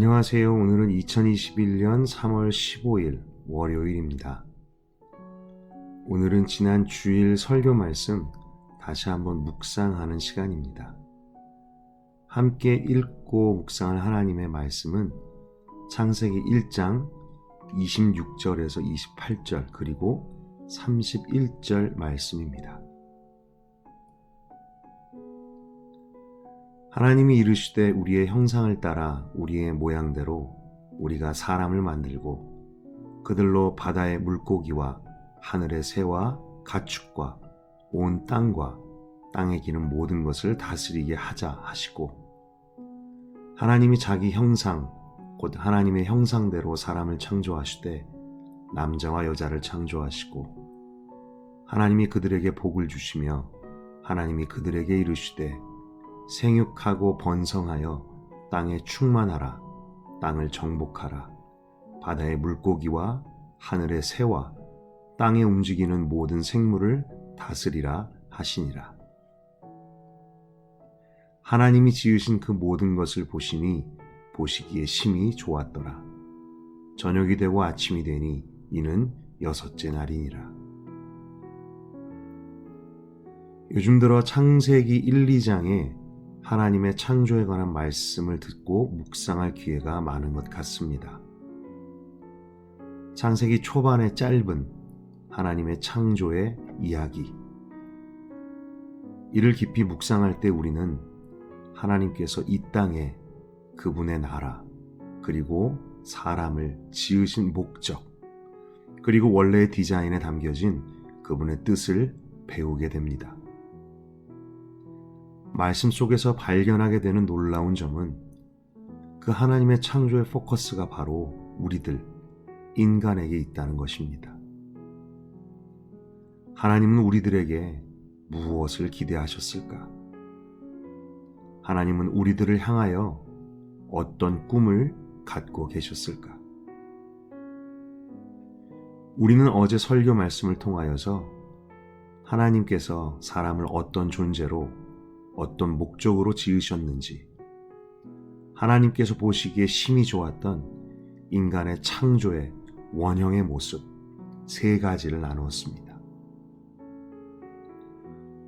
안녕하세요. 오늘은 2021년 3월 15일 월요일입니다. 오늘은 지난 주일 설교 말씀 다시 한번 묵상하는 시간입니다. 함께 읽고 묵상할 하나님의 말씀은 창세기 1장 26절에서 28절 그리고 31절 말씀입니다. 하나님이 이르시되 우리의 형상을 따라 우리의 모양대로 우리가 사람을 만들고 그들로 바다의 물고기와 하늘의 새와 가축과 온 땅과 땅에 기는 모든 것을 다스리게 하자 하시고, 하나님이 자기 형상 곧 하나님의 형상대로 사람을 창조하시되 남자와 여자를 창조하시고, 하나님이 그들에게 복을 주시며 하나님이 그들에게 이르시되 생육하고 번성하여 땅에 충만하라. 땅을 정복하라. 바다의 물고기와 하늘의 새와 땅에 움직이는 모든 생물을 다스리라 하시니라. 하나님이 지으신 그 모든 것을 보시니 보시기에 심히 좋았더라. 저녁이 되고 아침이 되니 이는 여섯째 날이니라. 요즘 들어 창세기 1, 2장에 하나님의 창조에 관한 말씀을 듣고 묵상할 기회가 많은 것 같습니다. 창세기 초반의 짧은 하나님의 창조의 이야기, 이를 깊이 묵상할 때 우리는 하나님께서 이 땅에 그분의 나라, 그리고 사람을 지으신 목적, 그리고 원래의 디자인에 담겨진 그분의 뜻을 배우게 됩니다. 말씀 속에서 발견하게 되는 놀라운 점은 그 하나님의 창조의 포커스가 바로 우리들, 인간에게 있다는 것입니다. 하나님은 우리들에게 무엇을 기대하셨을까? 하나님은 우리들을 향하여 어떤 꿈을 갖고 계셨을까? 우리는 어제 설교 말씀을 통하여서 하나님께서 사람을 어떤 존재로, 어떤 목적으로 지으셨는지, 하나님께서 보시기에 심히 좋았던 인간의 창조의 원형의 모습 세 가지를 나누었습니다.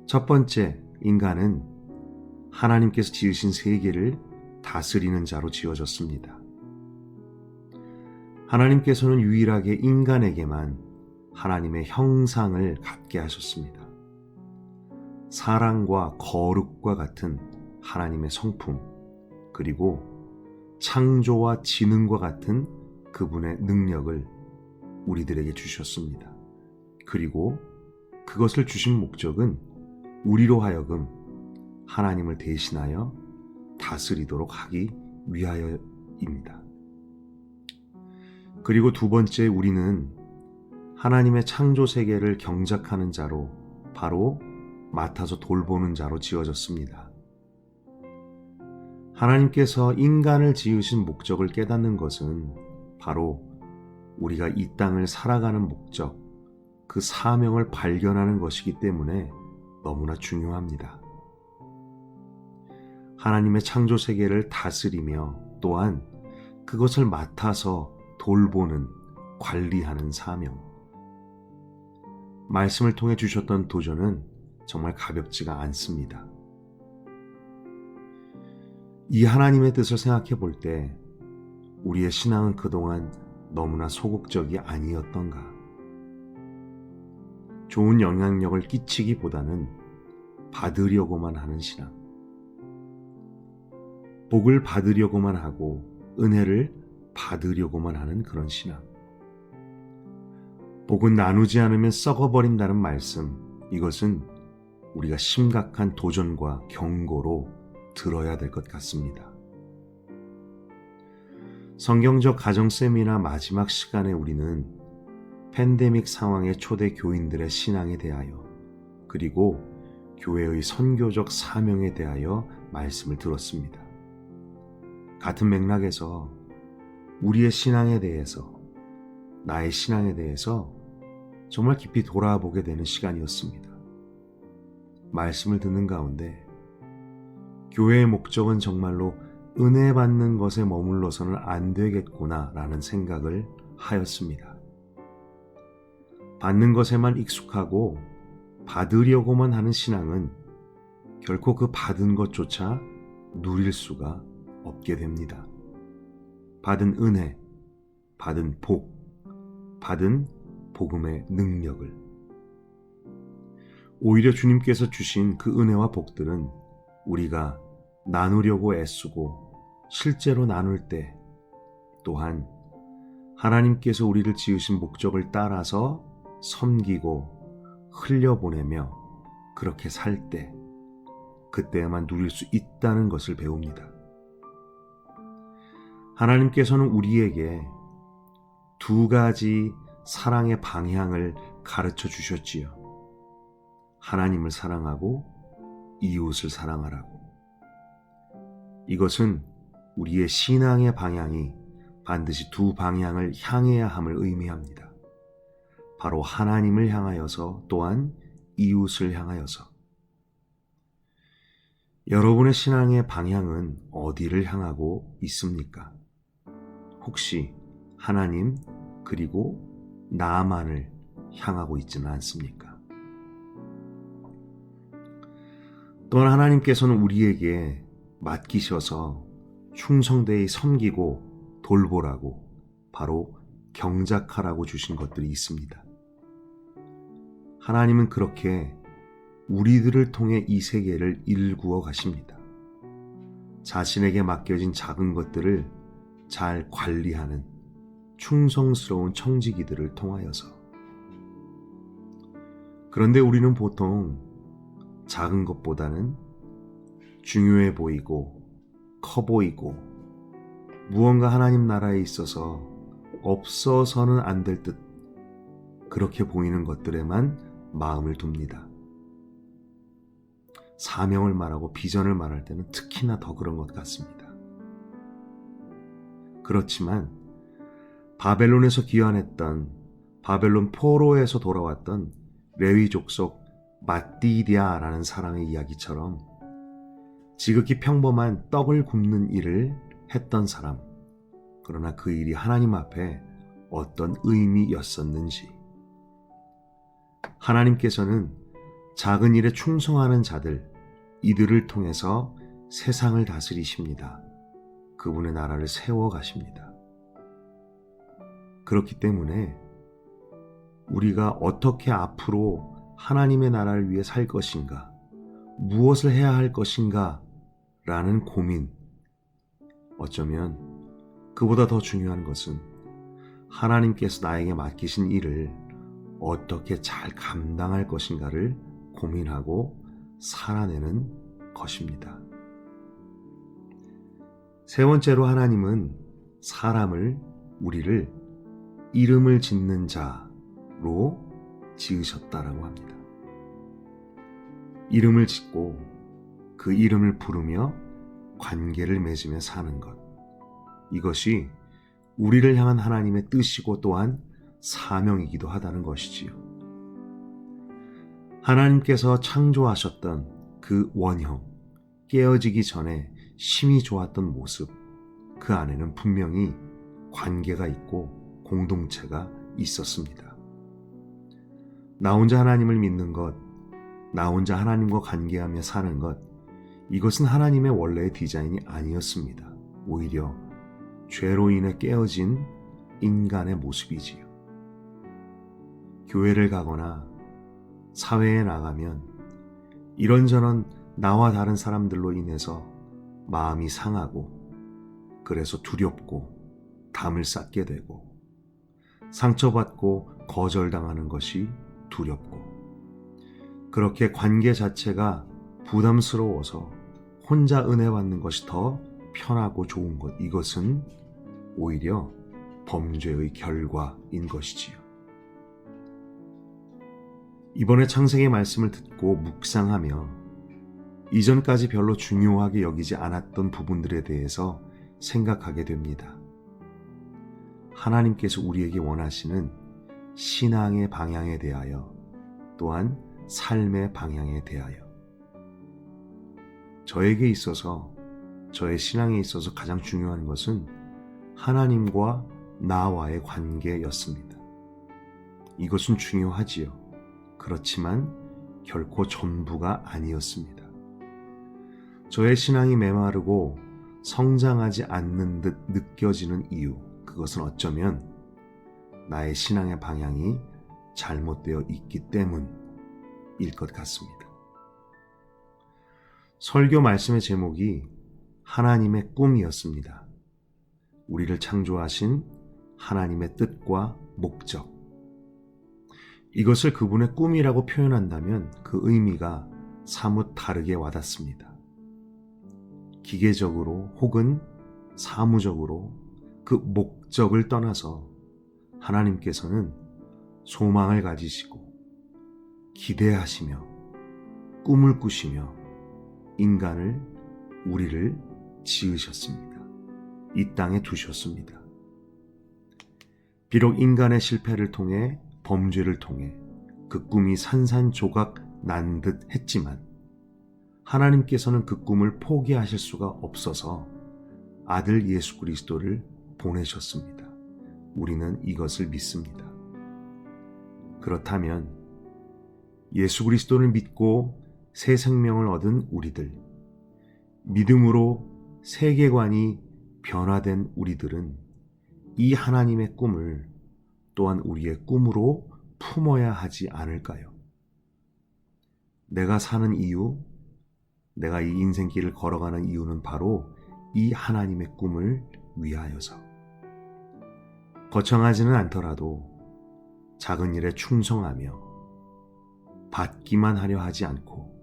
첫 번째, 인간은 하나님께서 지으신 세계를 다스리는 자로 지어졌습니다. 하나님께서는 유일하게 인간에게만 하나님의 형상을 갖게 하셨습니다. 사랑과 거룩과 같은 하나님의 성품, 그리고 창조와 지능과 같은 그분의 능력을 우리들에게 주셨습니다. 그리고 그것을 주신 목적은 우리로 하여금 하나님을 대신하여 다스리도록 하기 위하여입니다. 그리고 두 번째, 우리는 하나님의 창조 세계를 경작하는 자로, 바로 맡아서 돌보는 자로 지어졌습니다. 하나님께서 인간을 지으신 목적을 깨닫는 것은 바로 우리가 이 땅을 살아가는 목적, 그 사명을 발견하는 것이기 때문에 너무나 중요합니다. 하나님의 창조 세계를 다스리며 또한 그것을 맡아서 돌보는, 관리하는 사명. 말씀을 통해 주셨던 도전은 정말 가볍지가 않습니다. 이 하나님의 뜻을 생각해 볼 때 우리의 신앙은 그동안 너무나 소극적이 아니었던가? 좋은 영향력을 끼치기보다는 받으려고만 하는 신앙, 복을 받으려고만 하고 은혜를 받으려고만 하는 그런 신앙, 복은 나누지 않으면 썩어버린다는 말씀, 이것은 우리가 심각한 도전과 경고로 들어야 될 것 같습니다. 성경적 가정 세미나 마지막 시간에 우리는 팬데믹 상황의 초대 교인들의 신앙에 대하여, 그리고 교회의 선교적 사명에 대하여 말씀을 들었습니다. 같은 맥락에서 우리의 신앙에 대해서, 나의 신앙에 대해서 정말 깊이 돌아보게 되는 시간이었습니다. 말씀을 듣는 가운데 교회의 목적은 정말로 은혜 받는 것에 머물러서는 안 되겠구나라는 생각을 하였습니다. 받는 것에만 익숙하고 받으려고만 하는 신앙은 결코 그 받은 것조차 누릴 수가 없게 됩니다. 받은 은혜, 받은 복, 받은 복음의 능력을. 오히려 주님께서 주신 그 은혜와 복들은 우리가 나누려고 애쓰고 실제로 나눌 때, 또한 하나님께서 우리를 지으신 목적을 따라서 섬기고 흘려보내며 그렇게 살 때, 그때에만 누릴 수 있다는 것을 배웁니다. 하나님께서는 우리에게 두 가지 사랑의 방향을 가르쳐 주셨지요. 하나님을 사랑하고 이웃을 사랑하라고. 이것은 우리의 신앙의 방향이 반드시 두 방향을 향해야 함을 의미합니다. 바로 하나님을 향하여서, 또한 이웃을 향하여서. 여러분의 신앙의 방향은 어디를 향하고 있습니까? 혹시 하나님 그리고 나만을 향하고 있지는 않습니까? 또한 하나님께서는 우리에게 맡기셔서 충성되이 섬기고 돌보라고, 바로 경작하라고 주신 것들이 있습니다. 하나님은 그렇게 우리들을 통해 이 세계를 일구어 가십니다. 자신에게 맡겨진 작은 것들을 잘 관리하는 충성스러운 청지기들을 통하여서. 그런데 우리는 보통 작은 것보다는 중요해 보이고 커 보이고 무언가 하나님 나라에 있어서 없어서는 안 될 듯 그렇게 보이는 것들에만 마음을 둡니다. 사명을 말하고 비전을 말할 때는 특히나 더 그런 것 같습니다. 그렇지만 바벨론에서 귀환했던, 바벨론 포로에서 돌아왔던 레위 족속 마띠디아라는 사람의 이야기처럼 지극히 평범한 떡을 굽는 일을 했던 사람, 그러나 그 일이 하나님 앞에 어떤 의미였었는지, 하나님께서는 작은 일에 충성하는 자들, 이들을 통해서 세상을 다스리십니다. 그분의 나라를 세워가십니다. 그렇기 때문에 우리가 어떻게 앞으로 하나님의 나라를 위해 살 것인가, 무엇을 해야 할 것인가 라는 고민, 어쩌면 그보다 더 중요한 것은 하나님께서 나에게 맡기신 일을 어떻게 잘 감당할 것인가를 고민하고 살아내는 것입니다. 세 번째로 하나님은 사람을, 우리를 이름을 짓는 자로 지으셨다라고 합니다. 이름을 짓고 그 이름을 부르며 관계를 맺으며 사는 것, 이것이 우리를 향한 하나님의 뜻이고 또한 사명이기도 하다는 것이지요. 하나님께서 창조하셨던 그 원형, 깨어지기 전에 심히 좋았던 모습, 그 안에는 분명히 관계가 있고 공동체가 있었습니다. 나 혼자 하나님을 믿는 것, 나 혼자 하나님과 관계하며 사는 것, 이것은 하나님의 원래의 디자인이 아니었습니다. 오히려 죄로 인해 깨어진 인간의 모습이지요. 교회를 가거나 사회에 나가면 이런저런 나와 다른 사람들로 인해서 마음이 상하고, 그래서 두렵고 담을 쌓게 되고, 상처받고 거절당하는 것이 두렵고, 그렇게 관계 자체가 부담스러워서 혼자 은혜 받는 것이 더 편하고 좋은 것, 이것은 오히려 범죄의 결과인 것이지요. 이번에 창세기 말씀을 듣고 묵상하며 이전까지 별로 중요하게 여기지 않았던 부분들에 대해서 생각하게 됩니다. 하나님께서 우리에게 원하시는 신앙의 방향에 대하여, 또한 삶의 방향에 대하여, 저에게 있어서 저의 신앙에 있어서 가장 중요한 것은 하나님과 나와의 관계였습니다. 이것은 중요하지요. 그렇지만 결코 전부가 아니었습니다. 저의 신앙이 메마르고 성장하지 않는 듯 느껴지는 이유, 그것은 어쩌면 나의 신앙의 방향이 잘못되어 있기 때문일 것 같습니다. 설교 말씀의 제목이 하나님의 꿈이었습니다. 우리를 창조하신 하나님의 뜻과 목적. 이것을 그분의 꿈이라고 표현한다면 그 의미가 사뭇 다르게 와닿습니다. 기계적으로 혹은 사무적으로 그 목적을 떠나서 하나님께서는 소망을 가지시고 기대하시며 꿈을 꾸시며 인간을, 우리를 지으셨습니다. 이 땅에 두셨습니다. 비록 인간의 실패를 통해, 범죄를 통해 그 꿈이 산산조각 난 듯 했지만 하나님께서는 그 꿈을 포기하실 수가 없어서 아들 예수 그리스도를 보내셨습니다. 우리는 이것을 믿습니다. 그렇다면 예수 그리스도를 믿고 새 생명을 얻은 우리들, 믿음으로 세계관이 변화된 우리들은 이 하나님의 꿈을 또한 우리의 꿈으로 품어야 하지 않을까요? 내가 사는 이유, 내가 이 인생길을 걸어가는 이유는 바로 이 하나님의 꿈을 위하여서. 거창하지는 않더라도 작은 일에 충성하며 받기만 하려 하지 않고,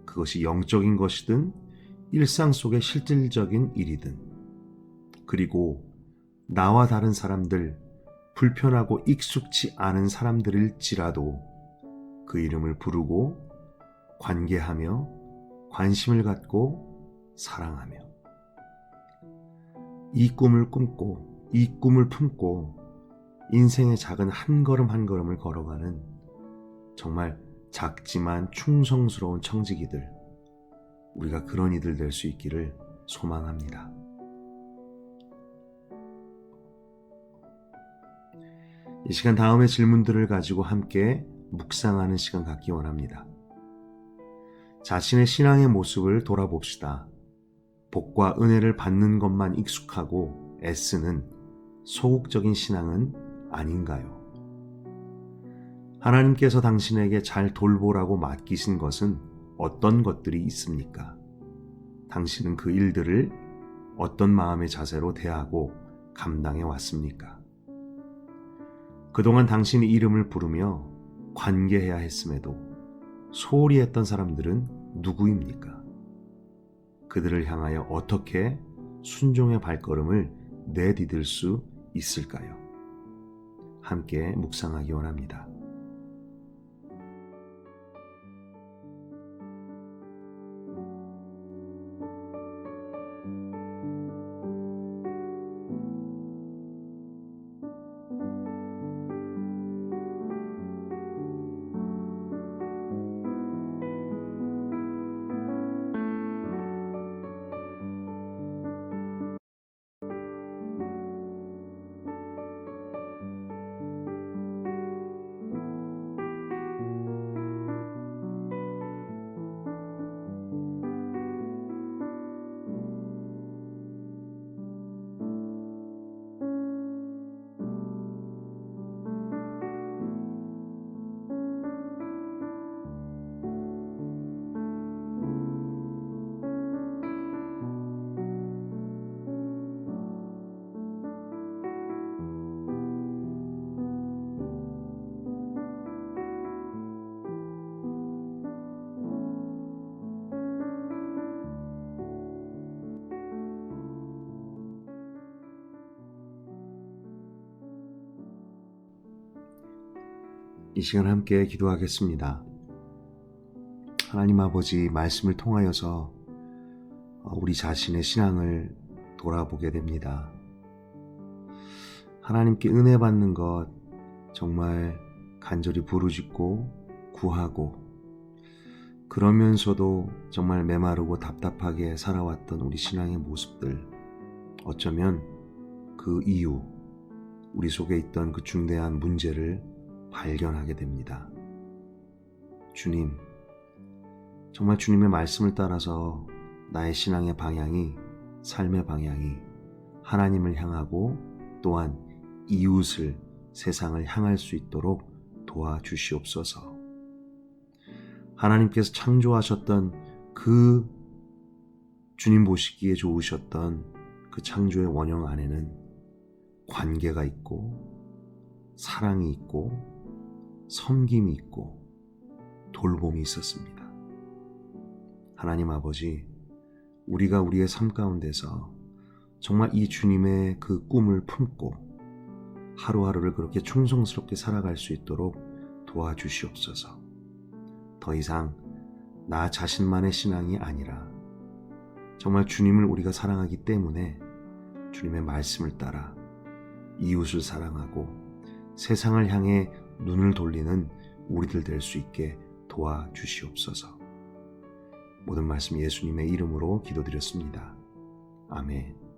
그것이 영적인 것이든 일상 속의 실질적인 일이든, 그리고 나와 다른 사람들, 불편하고 익숙치 않은 사람들일지라도 그 이름을 부르고 관계하며 관심을 갖고 사랑하며 이 꿈을 꿈고 이 꿈을 품고 인생의 작은 한 걸음 한 걸음을 걸어가는 정말 작지만 충성스러운 청지기들, 우리가 그런 이들 될 수 있기를 소망합니다. 이 시간 다음의 질문들을 가지고 함께 묵상하는 시간 갖기 원합니다. 자신의 신앙의 모습을 돌아봅시다. 복과 은혜를 받는 것만 익숙하고 애쓰는 소극적인 신앙은 아닌가요? 하나님께서 당신에게 잘 돌보라고 맡기신 것은 어떤 것들이 있습니까? 당신은 그 일들을 어떤 마음의 자세로 대하고 감당해 왔습니까? 그동안 당신의 이름을 부르며 관계해야 했음에도 소홀히 했던 사람들은 누구입니까? 그들을 향하여 어떻게 순종의 발걸음을 내디딜 수 있을까요? 함께 묵상하기 원합니다. 이 시간 함께 기도하겠습니다. 하나님 아버지, 말씀을 통하여서 우리 자신의 신앙을 돌아보게 됩니다. 하나님께 은혜 받는 것 정말 간절히 부르짖고 구하고, 그러면서도 정말 메마르고 답답하게 살아왔던 우리 신앙의 모습들, 어쩌면 그 이유, 우리 속에 있던 그 중대한 문제를 발견하게 됩니다. 주님, 정말 주님의 말씀을 따라서 나의 신앙의 방향이, 삶의 방향이 하나님을 향하고 또한 이웃을, 세상을 향할 수 있도록 도와주시옵소서. 하나님께서 창조하셨던 그 주님 보시기에 좋으셨던 그 창조의 원형 안에는 관계가 있고 사랑이 있고 섬김이 있고 돌봄이 있었습니다. 하나님 아버지, 우리가 우리의 삶 가운데서 정말 이 주님의 그 꿈을 품고 하루하루를 그렇게 충성스럽게 살아갈 수 있도록 도와주시옵소서. 더 이상 나 자신만의 신앙이 아니라 정말 주님을 우리가 사랑하기 때문에 주님의 말씀을 따라 이웃을 사랑하고 세상을 향해 눈을 돌리는 우리들 될 수 있게 도와주시옵소서. 모든 말씀 예수님의 이름으로 기도드렸습니다. 아멘.